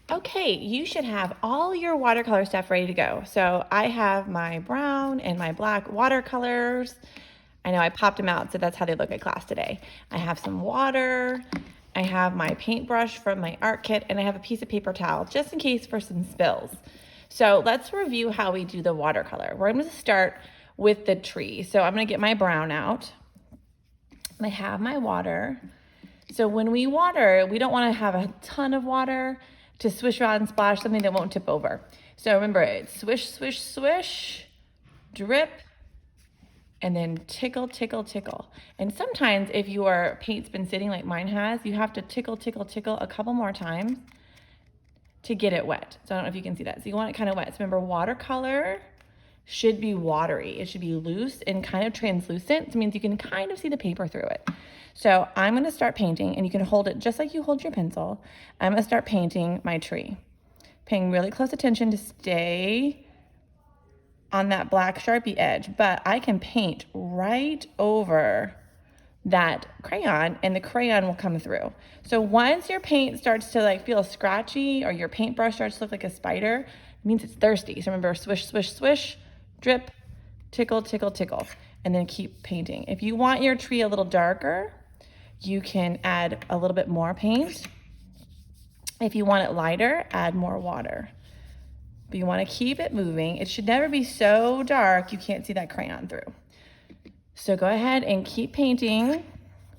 Okay, you should have all your watercolor stuff ready to go. So I have my brown and my black watercolors. I know I popped them out, so that's how they look at class today. I have some water, I have my paintbrush from my art kit, and I have a piece of paper towel just in case for some spills. So let's review how we do the watercolor. We're going to start with the tree. So I'm going to get my brown out. I have my water. So when we water, we don't want to have a ton of water to swish around and splash something that won't tip over. So remember, it's swish, swish, swish, drip, and then tickle, tickle, tickle. And sometimes if your paint's been sitting like mine has, you have to tickle, tickle, tickle a couple more times to get it wet. So I don't know if you can see that. So you want it kind of wet. So remember, watercolor should be watery. It should be loose and kind of translucent. So it means you can kind of see the paper through it. So I'm gonna start painting, and you can hold it just like you hold your pencil. I'm gonna start painting my tree. Paying really close attention to stay on that black Sharpie edge, but I can paint right over that crayon and the crayon will come through. So once your paint starts to like feel scratchy or your paintbrush starts to look like a spider, it means it's thirsty. So remember, swish, swish, swish, drip, tickle, tickle, tickle, and then keep painting. If you want your tree a little darker, you can add a little bit more paint. If you want it lighter, add more water. But you want to keep it moving. It should never be so dark you can't see that crayon through. So go ahead and keep painting.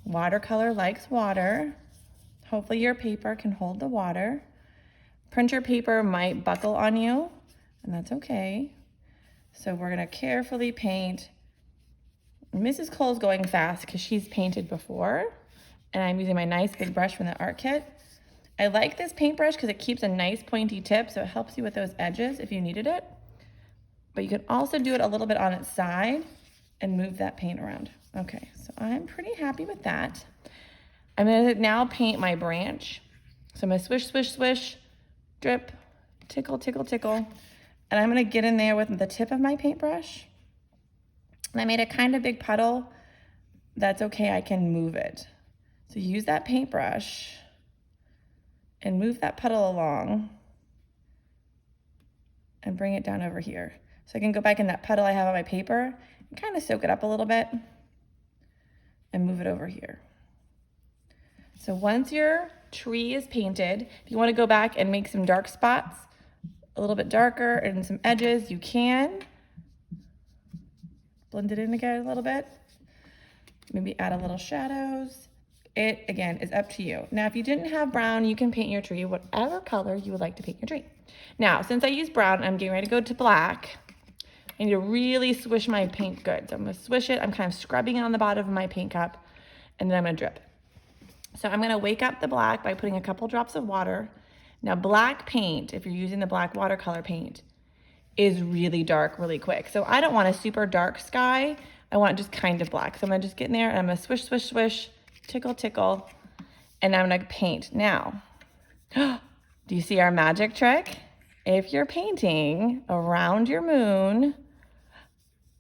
Watercolor likes water. Hopefully your paper can hold the water. Printer paper might buckle on you, and that's okay. So we're gonna carefully paint. Mrs. Cole's going fast because she's painted before, and I'm using my nice big brush from the art kit. I like this paintbrush because it keeps a nice pointy tip, so it helps you with those edges if you needed it. But you can also do it a little bit on its side and move that paint around. Okay, so I'm pretty happy with that. I'm gonna now paint my branch. So I'm gonna swish, swish, swish, drip, tickle, tickle, tickle. And I'm gonna get in there with the tip of my paintbrush. And I made a kind of big puddle. That's okay, I can move it. So use that paintbrush and move that puddle along and bring it down over here. So I can go back in that puddle I have on my paper and kind of soak it up a little bit and move it over here. So once your tree is painted, if you want to go back and make some dark spots, a little bit darker and some edges, you can. Blend it in again a little bit. Maybe add a little shadows. It, again, is up to you. Now, if you didn't have brown, you can paint your tree whatever color you would like to paint your tree. Now, since I use brown, I'm getting ready to go to black. I need to really swish my paint good. So I'm gonna swish it. I'm kind of scrubbing it on the bottom of my paint cup, and then I'm gonna drip. So I'm gonna wake up the black by putting a couple drops of water. Now, black paint, if you're using the black watercolor paint, is really dark really quick. So I don't want a super dark sky. I want just kind of black. So I'm gonna just get in there and I'm gonna swish, swish, swish, tickle, tickle, and I'm gonna paint. Now, do you see our magic trick? If you're painting around your moon,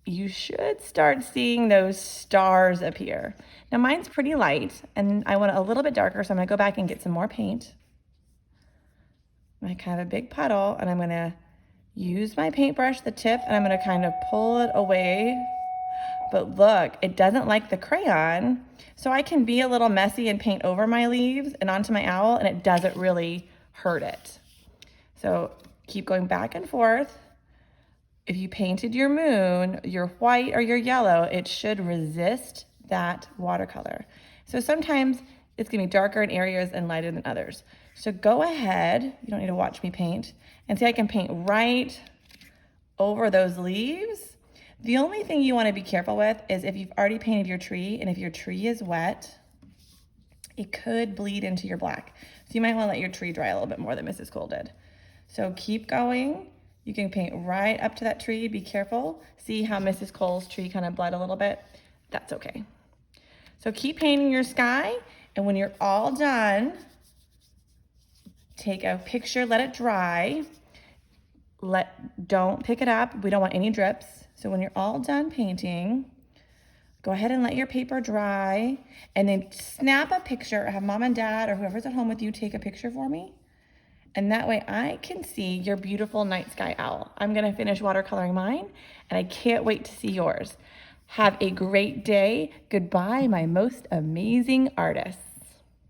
you should start seeing those stars appear. Now mine's pretty light and I want it a little bit darker, so I'm gonna go back and get some more paint. I kind of a big puddle, and I'm gonna use my paintbrush, the tip, and I'm gonna kind of pull it away. But look, it doesn't like the crayon, so I can be a little messy and paint over my leaves and onto my owl, and it doesn't really hurt it. So keep going back and forth. If you painted your moon, your white or your yellow, it should resist that watercolor. So sometimes it's gonna be darker in areas and lighter than others. So go ahead, you don't need to watch me paint, and see I can paint right over those leaves. The only thing you wanna be careful with is if you've already painted your tree, and if your tree is wet, it could bleed into your black. So you might wanna let your tree dry a little bit more than Mrs. Cole did. So keep going. You can paint right up to that tree, be careful. See how Mrs. Cole's tree kind of bled a little bit? That's okay. So keep painting your sky, and when you're all done, take a picture, let it dry. Don't pick it up. We don't want any drips. So when you're all done painting, go ahead and let your paper dry, and then snap a picture. Have mom and dad or whoever's at home with you take a picture for me, And that way I can see your beautiful night sky owl. I'm gonna finish watercoloring mine, and I can't wait to see yours. Have a great day. Goodbye, my most amazing artists.